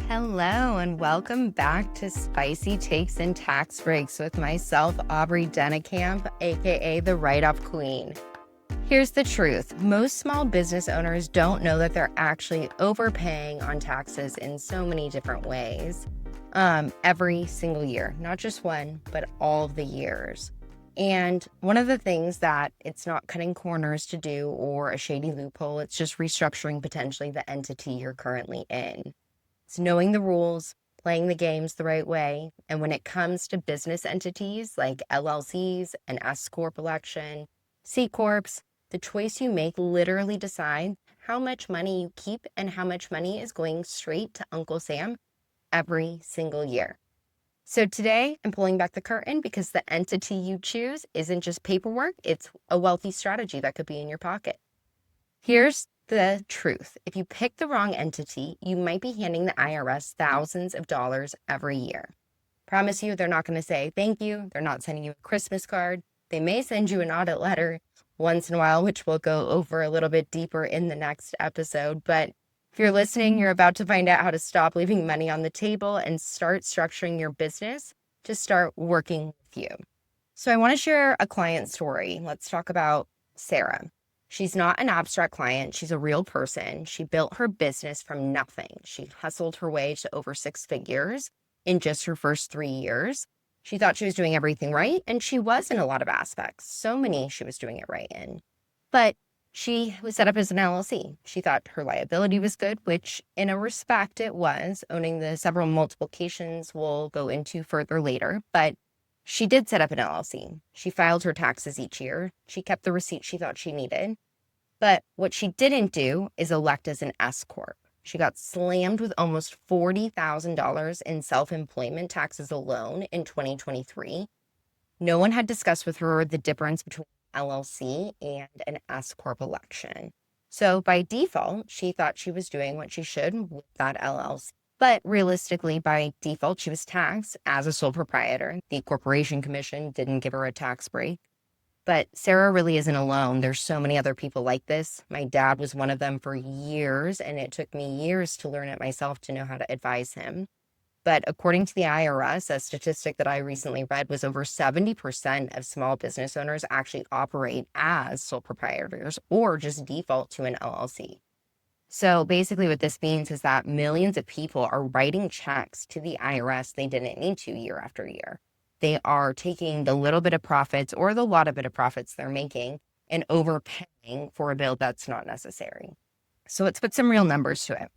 Hello, and welcome back to Spicy Takes and Tax Breaks with myself, Aubree Denekamp, aka the Write-Off Queen. Here's the truth. Most small business owners don't know that they're actually overpaying on taxes in so many different ways every single year, not just one, but all of the years. And one of the things that it's not cutting corners to do or a shady loophole, it's just restructuring potentially the entity you're currently in. It's knowing the rules, playing the games the right way. And when it comes to business entities like LLCs, an S Corp election, C Corps, the choice you make literally decides how much money you keep and how much money is going straight to Uncle Sam every single year. So today I'm pulling back the curtain because the entity you choose isn't just paperwork, it's a wealthy strategy that could be in your pocket. Here's the truth. If you pick the wrong entity, you might be handing the IRS thousands of dollars every year. Promise you, they're not going to say thank you. They're not sending you a Christmas card. They may send you an audit letter once in a while, which we'll go over a little bit deeper in the next episode. But if you're listening, you're about to find out how to stop leaving money on the table and start structuring your business to start working with you. So I want to share a client story. Let's talk about Sarah. She's not an abstract client. She's a real person. She built her business from nothing. She hustled her way to over 6 figures in just her first 3 years. She thought she was doing everything right, and she was in a lot of aspects. So many she was doing it right in. But she was set up as an LLC. She thought her liability was good, which in a respect it was, owning the several multiplications we'll go into further later. But she did set up an LLC. She filed her taxes each year. She kept the receipts she thought she needed. But what she didn't do is elect as an S Corp. She got slammed with almost $40,000 in self-employment taxes alone in 2023. No one had discussed with her the difference between LLC and an S Corp election. So by default, she thought she was doing what she should with that LLC. But realistically, by default, she was taxed as a sole proprietor. The Corporation Commission didn't give her a tax break. But Sarah really isn't alone. There's so many other people like this. My dad was one of them for years, and it took me years to learn it myself to know how to advise him. But according to the IRS, a statistic that I recently read was over 70% of small business owners actually operate as sole proprietors or just default to an LLC. So basically what this means is that millions of people are writing checks to the IRS they didn't need to year after year. They are taking the little bit of profits or the lot of bit of profits they're making and overpaying for a bill that's not necessary. So let's put some real numbers to it.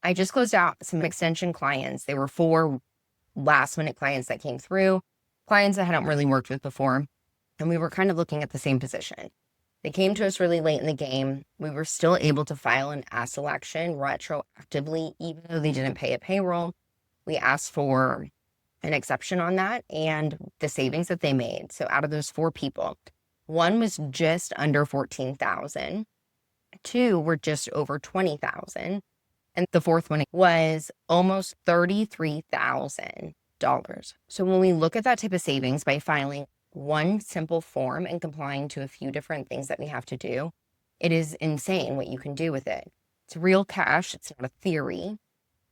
I just closed out some extension clients. They were 4 last minute clients that came through, clients I hadn't really worked with before. And we were kind of looking at the same position. They came to us really late in the game. We were still able to file an S election retroactively, even though they didn't pay a payroll. We asked for an exception on that and the savings that they made. So out of those 4 people, one was just under $14,000. 2 were just over $20,000. And the 4th one was almost $33,000. So when we look at that type of savings by filing one simple form and complying to a few different things that we have to do, it is insane what you can do with it. It's real cash. It's not a theory.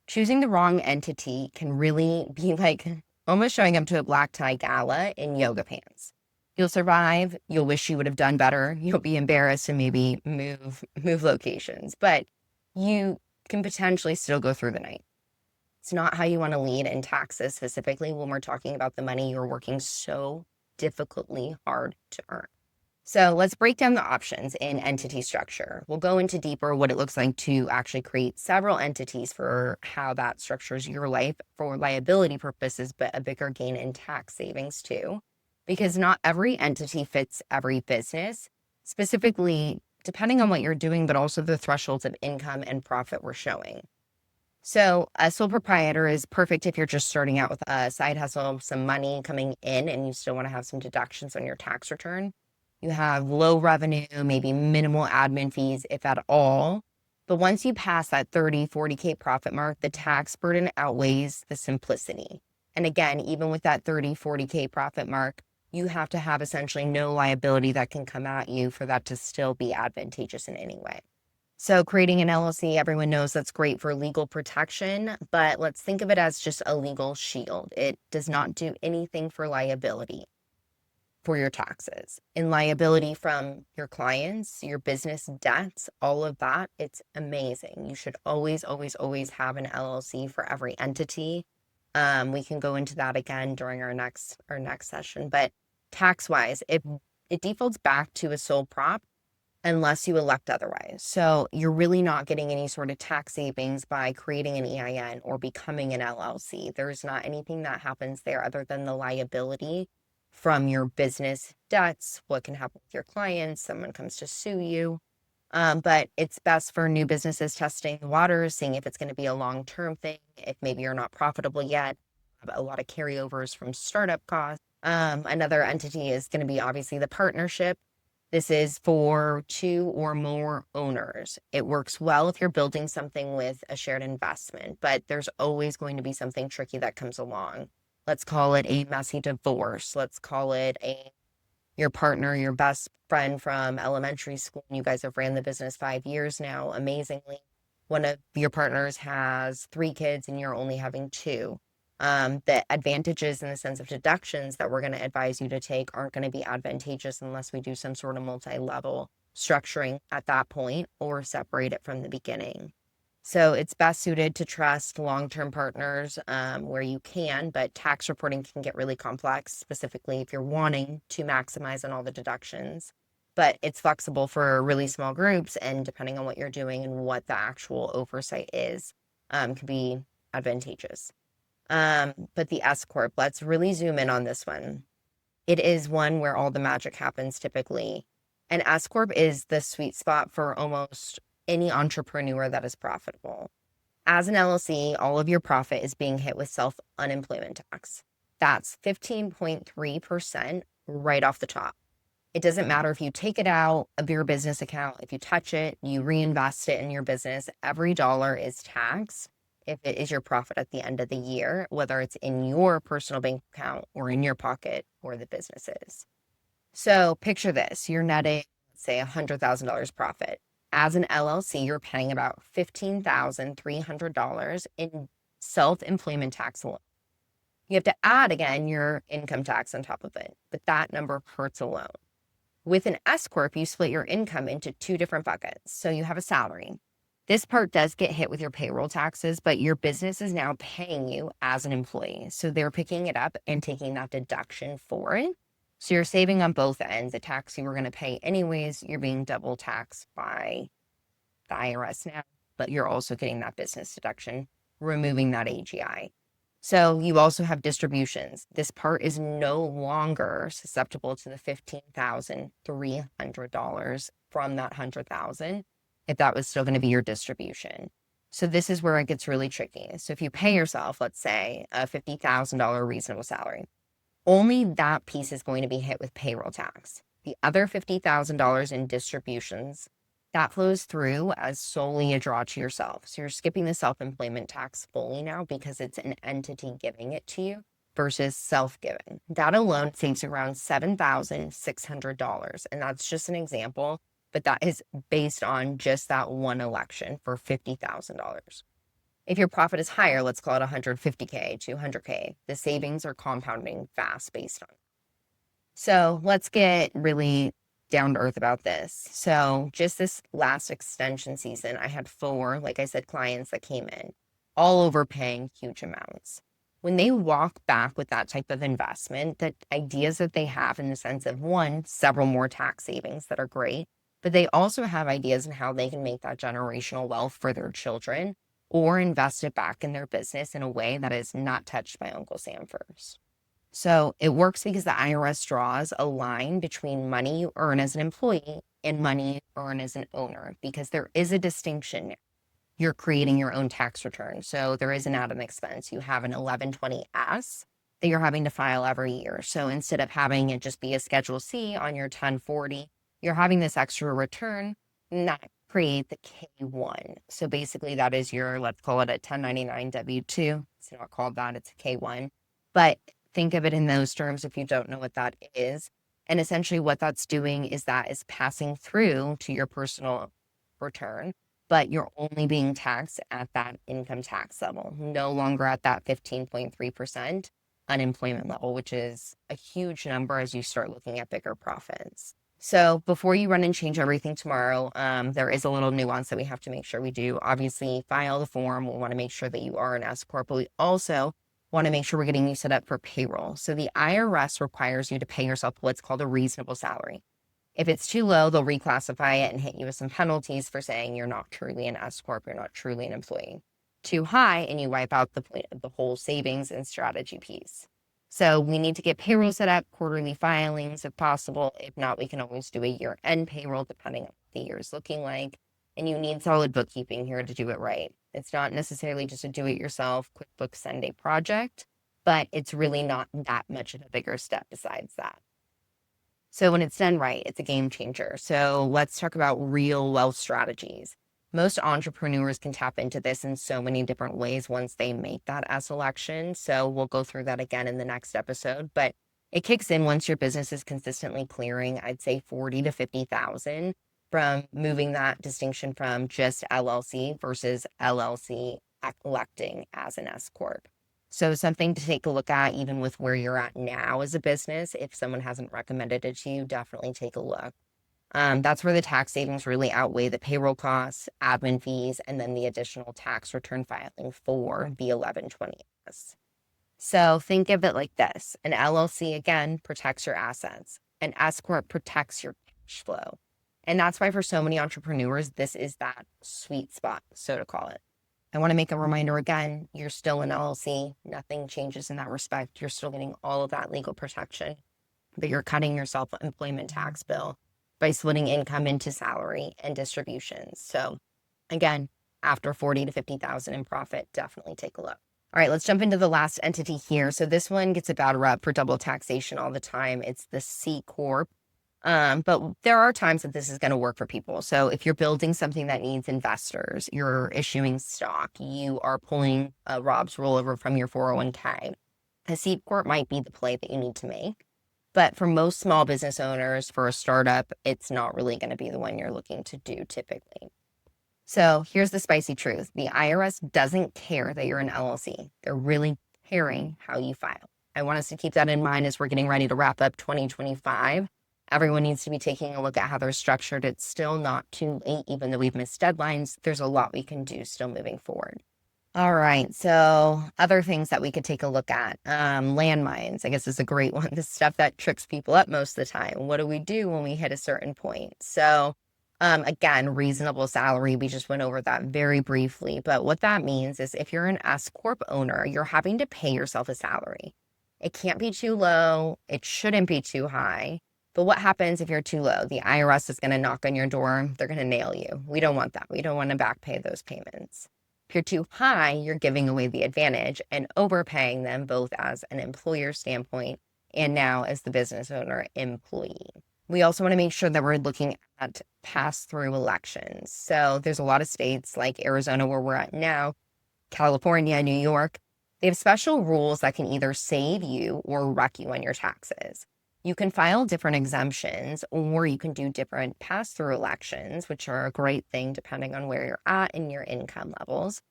Choosing the wrong entity can really be like almost showing up to a black tie gala in yoga pants. You'll survive. You'll wish you would have done better. You'll be embarrassed and maybe move locations, but you can potentially still go through the night. It's not how you want to lead in taxes, specifically when we're talking about the money you're working so difficultly hard to earn. So let's break down the options in entity structure. We'll go into deeper what it looks like to actually create several entities for how that structures your life for liability purposes, but a bigger gain in tax savings too, because not every entity fits every business, specifically depending on what you're doing, but also the thresholds of income and profit we're showing. So a sole proprietor is perfect if you're just starting out with a side hustle, some money coming in, and you still want to have some deductions on your tax return. You have low revenue, maybe minimal admin fees, if at all. But once you pass that 30, 40K profit mark, the tax burden outweighs the simplicity. And again, even with that 30, 40K profit mark, you have to have essentially no liability that can come at you for that to still be advantageous in any way. So creating an LLC, everyone knows that's great for legal protection, but let's think of it as just a legal shield. It does not do anything for liability for your taxes and liability from your clients, your business debts, all of that. It's amazing. You should always, always, always have an LLC for every entity. We can go into that again during our next session, but tax wise, it defaults back to a sole prop unless you elect otherwise. So you're really not getting any sort of tax savings by creating an EIN or becoming an LLC. There's not anything that happens there other than the liability from your business debts, what can happen with your clients, someone comes to sue you. But it's best for new businesses testing the waters, seeing if it's going to be a long-term thing, if maybe you're not profitable yet, a lot of carryovers from startup costs. Another entity is going to be obviously the partnership. This is for 2 or more owners. It works well if you're building something with a shared investment, but there's always going to be something tricky that comes along. Let's call it a messy divorce. Let's call it your partner, your best friend from elementary school, and you guys have ran the business 5 years now, amazingly. One of your partners has 3 kids and you're only having 2. The advantages in the sense of deductions that we're going to advise you to take aren't going to be advantageous unless we do some sort of multi-level structuring at that point or separate it from the beginning. So it's best suited to trust long-term partners where you can, but tax reporting can get really complex, specifically if you're wanting to maximize on all the deductions. But it's flexible for really small groups, and depending on what you're doing and what the actual oversight is, can be advantageous. But the S Corp, let's really zoom in on this one. It is one where all the magic happens typically. An S Corp is the sweet spot for almost any entrepreneur that is profitable. As an LLC, all of your profit is being hit with self-unemployment tax. That's 15.3% right off the top. It doesn't matter if you take it out of your business account, if you touch it, you reinvest it in your business, every dollar is taxed if it is your profit at the end of the year, whether it's in your personal bank account or in your pocket or the business's. So picture this, you're netting, let's say $100,000 profit. As an LLC, you're paying about $15,300 in self-employment tax alone. You have to add again your income tax on top of it, but that number hurts alone. With an S Corp, you split your income into 2 different buckets. So you have a salary. This part does get hit with your payroll taxes, but your business is now paying you as an employee. So they're picking it up and taking that deduction for it. So you're saving on both ends. The tax you were going to pay anyways, you're being double taxed by the IRS now, but you're also getting that business deduction, removing that AGI. So you also have distributions. This part is no longer susceptible to the $15,300 from that $100,000 if that was still going to be your distribution. So this is where it gets really tricky. So if you pay yourself, let's say a $50,000 reasonable salary, only that piece is going to be hit with payroll tax. The other $50,000 in distributions, that flows through as solely a draw to yourself. So you're skipping the self-employment tax fully now because it's an entity giving it to you versus self-giving. That alone saves around $7,600. And that's just an example, but that is based on just that one election for $50,000. If your profit is higher, let's call it 150K, 200K, the savings are compounding fast based on it. So let's get really down to earth about this. So just this last extension season, I had 4, like I said, clients that came in, all overpaying huge amounts. When they walk back with that type of investment, the ideas that they have in the sense of, one, several more tax savings that are great, but they also have ideas on how they can make that generational wealth for their children or invest it back in their business in a way that is not touched by Uncle Sam first. So it works because the IRS draws a line between money you earn as an employee and money you earn as an owner, because there is a distinction. You're creating your own tax return. So there is an added expense. You have an 1120S that you're having to file every year. So instead of having it just be a Schedule C on your 1040, you're having this extra return, not create the K1. So basically that is your, let's call it a 1099 W-2. It's not called that, it's a K1. But think of it in those terms if you don't know what that is. And essentially what that's doing is that is passing through to your personal return. but you're only being taxed at that income tax level, no longer at that 15.3% unemployment level, which is a huge number as you start looking at bigger profits. So before you run and change everything tomorrow, there is a little nuance that we have to make sure we do. Obviously, file the form. We want to make sure that you are an S Corp, but we also want to make sure we're getting you set up for payroll. So the IRS requires you to pay yourself what's called a reasonable salary. If it's too low, they'll reclassify it and hit you with some penalties for saying you're not truly an S Corp, you're not truly an employee. Too high, and you wipe out the point of the whole savings and strategy piece. So we need to get payroll set up, quarterly filings if possible. If not, we can always do a year-end payroll depending on what the year is looking like. And you need solid bookkeeping here to do it right. It's not necessarily just a do-it-yourself QuickBooks Sunday project, but it's really not that much of a bigger step besides that. So when it's done right, it's a game changer. So let's talk about real wealth strategies. Most entrepreneurs can tap into this in so many different ways once they make that S election. So we'll go through that again in the next episode, but it kicks in once your business is consistently clearing, I'd say 40 to 50,000 from moving that distinction from just LLC versus LLC electing as an S Corp. So something to take a look at, even with where you're at now as a business. If someone hasn't recommended it to you, definitely take a look. That's where the tax savings really outweigh the payroll costs, admin fees, and then the additional tax return filing for the 1120S. So think of it like this. An LLC, again, protects your assets. An S Corp protects your cash flow. And that's why for so many entrepreneurs, this is that sweet spot, so to call it. I want to make a reminder again, you're still an LLC. Nothing changes in that respect. You're still getting all of that legal protection, but you're cutting your self-employment tax bill by splitting income into salary and distributions. So again, after 40 to 50,000 in profit, definitely take a look. All right, let's jump into the last entity here. So this one gets a bad rep for double taxation all the time. It's the C Corp. But there are times that this is going to work for people. So if you're building something that needs investors, you're issuing stock, you are pulling a Rob's rollover from your 401k, a C Corp might be the play that you need to make. But for most small business owners, for a startup, it's not really going to be the one you're looking to do typically. So here's the spicy truth. The IRS doesn't care that you're an LLC. They're really caring how you file. I want us to keep that in mind as we're getting ready to wrap up 2025. Everyone needs to be taking a look at how they're structured. It's still not too late, even though we've missed deadlines. There's a lot we can do still moving forward. All right, so other things that we could take a look at. Landmines, I guess, is a great one. The stuff that tricks people up most of the time. What do we do when we hit a certain point? So again, reasonable salary. We just went over that very briefly. But what that means is if you're an S Corp owner, you're having to pay yourself a salary. It can't be too low. It shouldn't be too high. But what happens if you're too low? The IRS is going to knock on your door. They're going to nail you. We don't want that. We don't want to back pay those payments. If you're too high, you're giving away the advantage and overpaying them both as an employer standpoint and now as the business owner employee. We also want to make sure that we're looking at pass-through elections. So there's a lot of states like Arizona where we're at now, California, New York. They have special rules that can either save you or wreck you on your taxes. You can file different exemptions or you can do different pass-through elections, which are a great thing depending on where you're at and your income levels.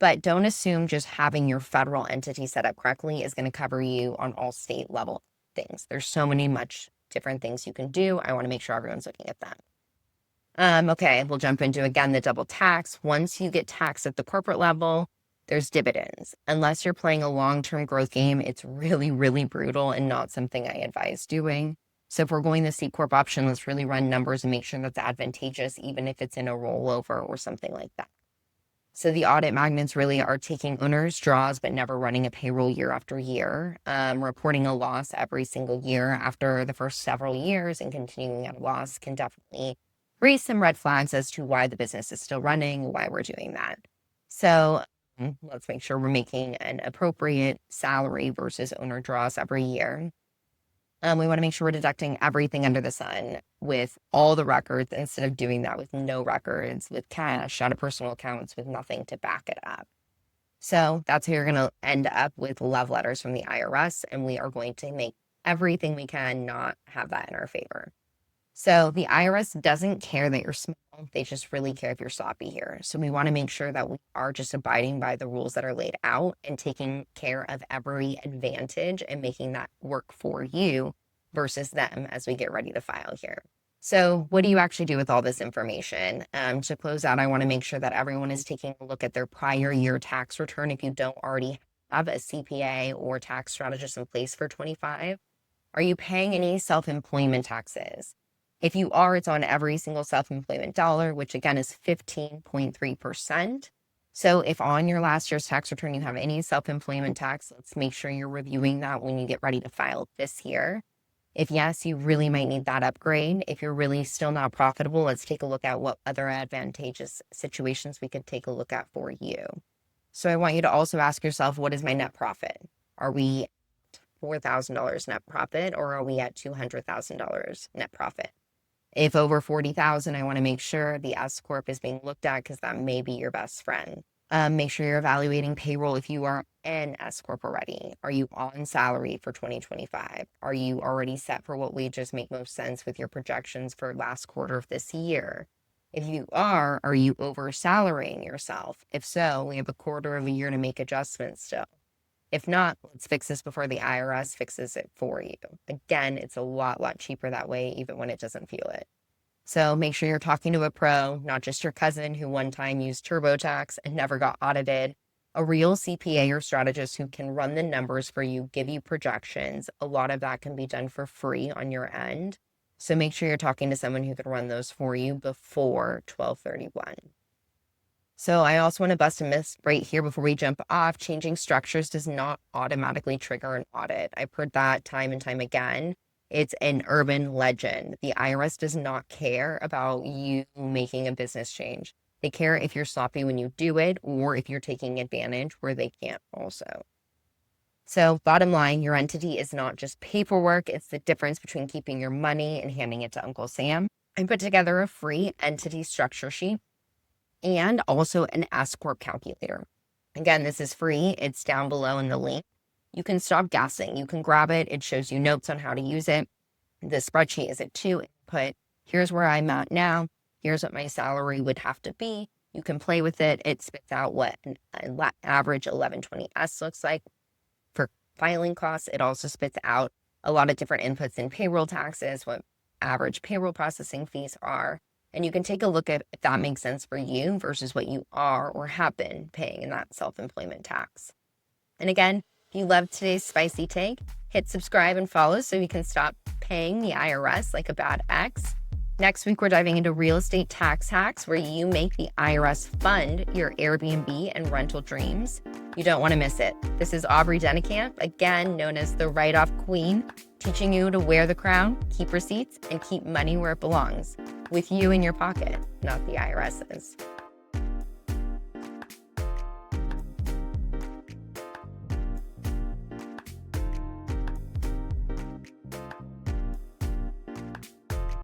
But don't assume just having your federal entity set up correctly is going to cover you on all state level things. There's so many much different things you can do. I want to make sure everyone's looking at that. Okay, we'll jump into, again, the double tax. Once you get taxed at the corporate level, there's dividends. Unless you're playing a long-term growth game, it's really, really brutal and not something I advise doing. So if we're going the C Corp option, let's really run numbers and make sure that's advantageous, even if it's in a rollover or something like that. So the audit magnets really are taking owners' draws, but never running a payroll year after year, reporting a loss every single year after the first several years and continuing at a loss can definitely raise some red flags as to why the business is still running, why we're doing that. So let's make sure we're making an appropriate salary versus owner draws every year. We want to make sure we're deducting everything under the sun with all the records instead of doing that with no records, with cash out of personal accounts, with nothing to back it up. So that's how you're going to end up with love letters from the IRS, and we are going to make everything we can not have that in our favor. So the IRS doesn't care that you're small. They just really care if you're sloppy here. So we want to make sure that we are just abiding by the rules that are laid out and taking care of every advantage and making that work for you versus them as we get ready to file here. So what do you actually do with all this information? To close out, I want to make sure that everyone is taking a look at their prior year tax return. If you don't already have a CPA or tax strategist in place for 25, are you paying any self-employment taxes? If you are, it's on every single self-employment dollar, which again is 15.3%. So if on your last year's tax return you have any self-employment tax, let's make sure you're reviewing that when you get ready to file this year. If yes, you really might need that upgrade. If you're really still not profitable, let's take a look at what other advantageous situations we could take a look at for you. So I want you to also ask yourself, what is my net profit? Are we $4,000 net profit, or are we at $200,000 net profit? If over 40,000, I want to make sure the S Corp is being looked at because that may be your best friend. Make sure you're evaluating payroll if you are an S Corp already. Are you on salary for 2025? Are you already set for what wages make most sense with your projections for last quarter of this year? If you are you over salarying yourself? If so, we have a quarter of a year to make adjustments still. If not, let's fix this before the IRS fixes it for you. Again, it's a lot cheaper that way, even when it doesn't feel it. So make sure you're talking to a pro, not just your cousin who one time used TurboTax and never got audited. A real CPA or strategist who can run the numbers for you, give you projections. A lot of that can be done for free on your end. So make sure you're talking to someone who can run those for you before 12/31. So I also want to bust a myth right here before we jump off. Changing structures does not automatically trigger an audit. I've heard that time and time again. It's an urban legend. The IRS does not care about you making a business change. They care if you're sloppy when you do it or if you're taking advantage where they can't also. So bottom line, your entity is not just paperwork. It's the difference between keeping your money and handing it to Uncle Sam. I put together a free entity structure sheet and also an S Corp calculator. Again, this is free. It's down below in the link. You can stop guessing. You can grab it. It shows you notes on how to use it. The spreadsheet is a 2-input. Here's where I'm at now. Here's what my salary would have to be. You can play with it. It spits out what an average 1120S looks like. For filing costs, it also spits out a lot of different inputs in payroll taxes, what average payroll processing fees are. And you can take a look at if that makes sense for you versus what you are or have been paying in that self-employment tax. And again, if you loved today's spicy take, hit subscribe and follow so you can stop paying the IRS like a bad ex. Next week, we're diving into real estate tax hacks where you make the IRS fund your Airbnb and rental dreams. You don't want to miss it. This is Aubree Denekamp, again known as the write-off queen, teaching you to wear the crown, keep receipts, and keep money where it belongs, with you in your pocket, not the IRS's.